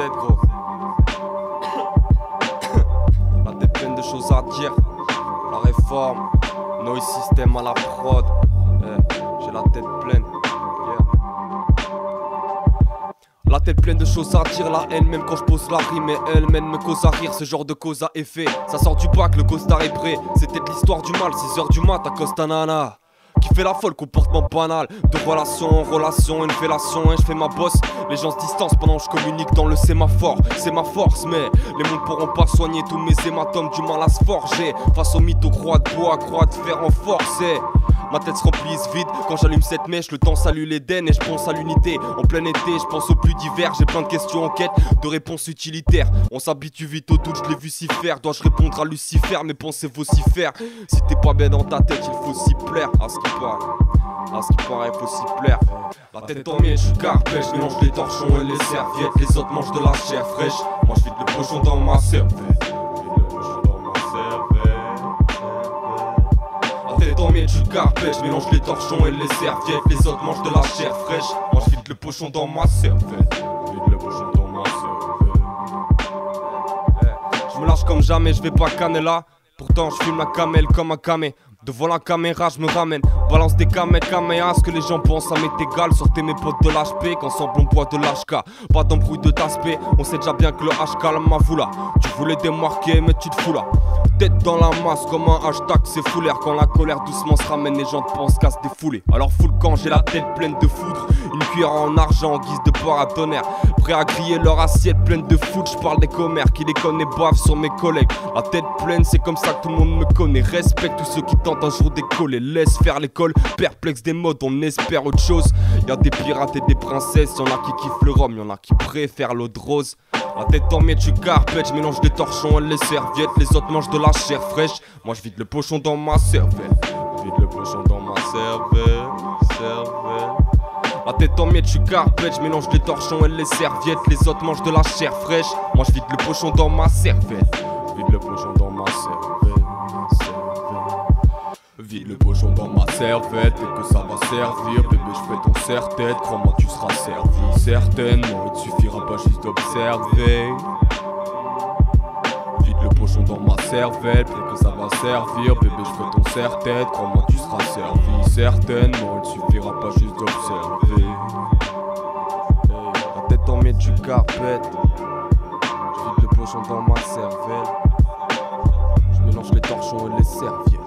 tête, gros. La tête pleine de choses à dire. La réforme, noise system à la prod. J'ai la tête pleine. La tête pleine de choses à dire, la haine même quand je pose la rime et elle-même me cause à rire, ce genre de cause à effet. Ça sort du bac, le costard est prêt. C'était de l'histoire du mal, 6h du mat à Costa Nana. Qui fait la folle, comportement banal. De relation en relation, une fellation, et je fais ma bosse. Les gens se distancent pendant que je communique dans le sémaphore. C'est ma force, mais les mondes pourront pas soigner tous mes hématomes, du mal à se forger. Face aux mythes, aux croix de bois, croix de fer en force. Ma tête se remplit vide quand j'allume cette mèche. Le temps salue l'Éden et je pense à l'unité. En plein été, je pense au plus divers. J'ai plein de questions en quête de réponses utilitaires. On s'habitue vite au doute, je l'ai vu s'y faire. Dois-je répondre à Lucifer, mes pensées vocifères. Si t'es pas bien dans ta tête, il faut s'y plaire. À ce qui paraît, faut s'y plaire. La tête en miettes, je suis carpé, je mélange les torchons et les serviettes. Les autres mangent de la chair fraîche. Moi je vide le pochon dans ma cervelle. Tête en miettes, je suis carpé, je mélange les torchons et les serviettes. Les autres mangent de la chair fraîche. Moi je vide le pochon dans ma cervelle. Vide le pochon dans ma cervelle. Je me lâche comme jamais, je vais pas canner là. Pourtant je filme la camelle comme un camé. Devant la caméra je me ramène. Balance des camettes, caméas, ce que les gens pensent ça m'est égal. Sortez mes potes de l'HP, qu'ensemble on boit de l'HK. Pas d'embrouille de d'aspect, on sait déjà bien que le HK calme ma voula. Tu voulais démarquer mais tu te fous là. Tête dans la masse comme un hashtag c'est fou l'air. Quand la colère doucement se ramène, les gens pensent qu'à se défouler. Alors fous le camp, j'ai la tête pleine de foudre. Une cuillère en argent en guise de paratonnerre. Prêt à griller leur assiette pleine de foot. Je parle des commères qui les connaissent bavent sur mes collègues. La tête pleine, c'est comme ça que tout le monde me connaît. Respecte tous ceux qui tentent un jour d'écoler. Laisse faire l'école, perplexe des modes, on espère autre chose. Y'a des pirates et des princesses, y'en a qui kiffent le rhum, y'en a qui préfèrent l'eau de rose. La tête en miettes, je suis carpette, je mélange les torchons et les serviettes. Les autres mangent de la chair fraîche. Moi je vide le pochon dans ma cervelle. Vide le pochon dans ma cervelle. La tête en miettes, je suis carpette, je mélange les torchons et les serviettes. Les autres mangent de la chair fraîche. Moi je vide le pochon dans ma cervelle. Vide le pochon dans ma cervelle. Vide le pochon dans ma cervelle, et que ça va servir. Bébé je fais ton serre-tête, crois-moi tu seras servi. Certainement il te suffira pas juste d'observer. Vide le pochon dans ma cervelle, et que ça va servir. Bébé je fais ton serre-tête, crois-moi tu seras servi. Certainement il te suffira pas juste d'observer. La tête en miettes du carpette. Je vide le pochon dans ma cervelle. Je mélange les torchons et les serviettes.